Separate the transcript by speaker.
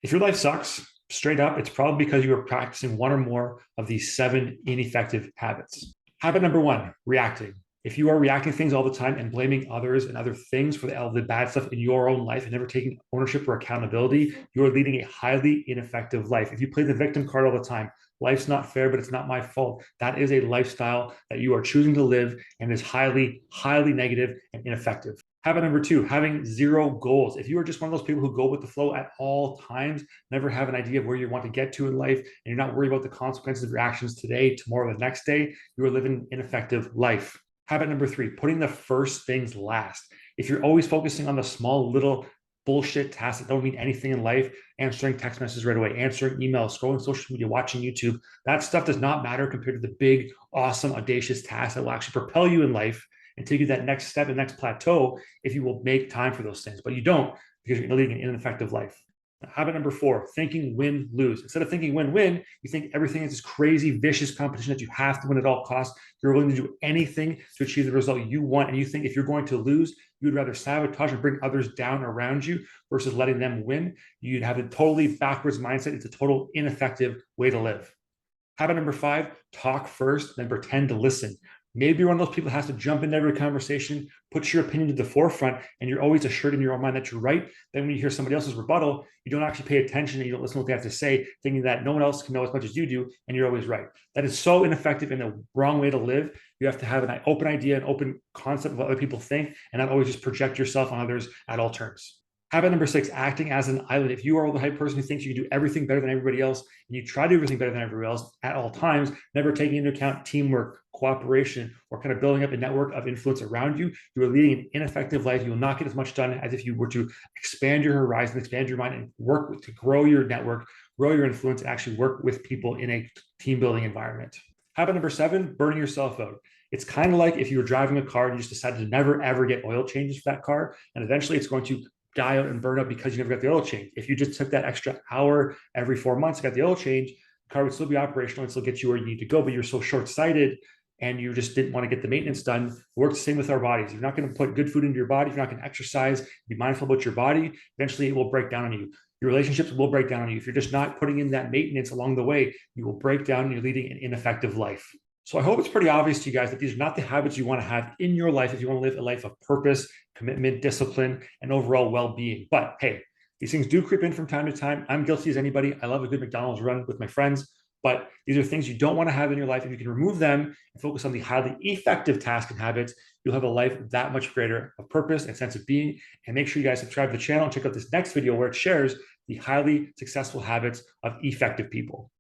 Speaker 1: If your life sucks, straight up, it's probably because you are practicing one or more of these 7 ineffective habits. Habit number 1, reacting. If you are reacting to things all the time and blaming others and other things for all the bad stuff in your own life and never taking ownership or accountability, you are leading a highly ineffective life. If you play the victim card all the time, life's not fair, but it's not my fault. That is a lifestyle that you are choosing to live and is highly, highly negative and ineffective. Habit number 2, having 0 goals. If you are just one of those people who go with the flow at all times, never have an idea of where you want to get to in life, and you're not worried about the consequences of your actions today, tomorrow, the next day, you are living an ineffective life. Habit number 3, putting the first things last. If you're always focusing on the small little bullshit tasks that don't mean anything in life, answering text messages right away, answering emails, scrolling social media, watching YouTube, that stuff does not matter compared to the big, awesome, audacious tasks that will actually propel you in life and take you that next step and next plateau if you will make time for those things. But you don't because you're leading an ineffective life. Habit number 4, thinking win lose. Instead of thinking win win, you think everything is this crazy, vicious competition that you have to win at all costs. You're willing to do anything to achieve the result you want. And you think if you're going to lose, you'd rather sabotage and bring others down around you versus letting them win. You'd have a totally backwards mindset. It's a total ineffective way to live. Habit number 5, talk first, then pretend to listen. Maybe you're one of those people that has to jump into every conversation, put your opinion to the forefront, and you're always assured in your own mind that you're right. Then when you hear somebody else's rebuttal, you don't actually pay attention and you don't listen to what they have to say, thinking that no one else can know as much as you do, and you're always right. That is so ineffective and the wrong way to live. You have to have an open idea, an open concept of what other people think, and not always just project yourself on others at all terms. Habit number 6, acting as an island. If you are the type of person who thinks you can do everything better than everybody else, and you try to do everything better than everybody else at all times, never taking into account teamwork, cooperation, or kind of building up a network of influence around you, you are leading an ineffective life. You will not get as much done as if you were to expand your horizon, expand your mind, and work to grow your network, grow your influence, and actually work with people in a team building environment. Habit number 7, burning yourself out. It's kind of like if you were driving a car and you just decided to never, ever get oil changes for that car, and eventually it's going to die out and burn out because you never got the oil change. If you just took that extra hour every 4 months, got the oil change, the car would still be operational and still get you where you need to go, but you're so short-sighted and you just didn't want to get the maintenance done. It works the same with our bodies. You're not going to put good food into your body. If you're not going to exercise, be mindful about your body, eventually it will break down on you. Your relationships will break down on you. If you're just not putting in that maintenance along the way, you will break down and you're leading an ineffective life. So I hope it's pretty obvious to you guys that these are not the habits you want to have in your life if you want to live a life of purpose, commitment, discipline, and overall well-being. But hey, these things do creep in from time to time. I'm guilty as anybody. I love a good McDonald's run with my friends, but these are things you don't want to have in your life. If you can remove them and focus on the highly effective tasks and habits, you'll have a life that much greater of purpose and sense of being. And make sure you guys subscribe to the channel and check out this next video where it shares the highly successful habits of effective people.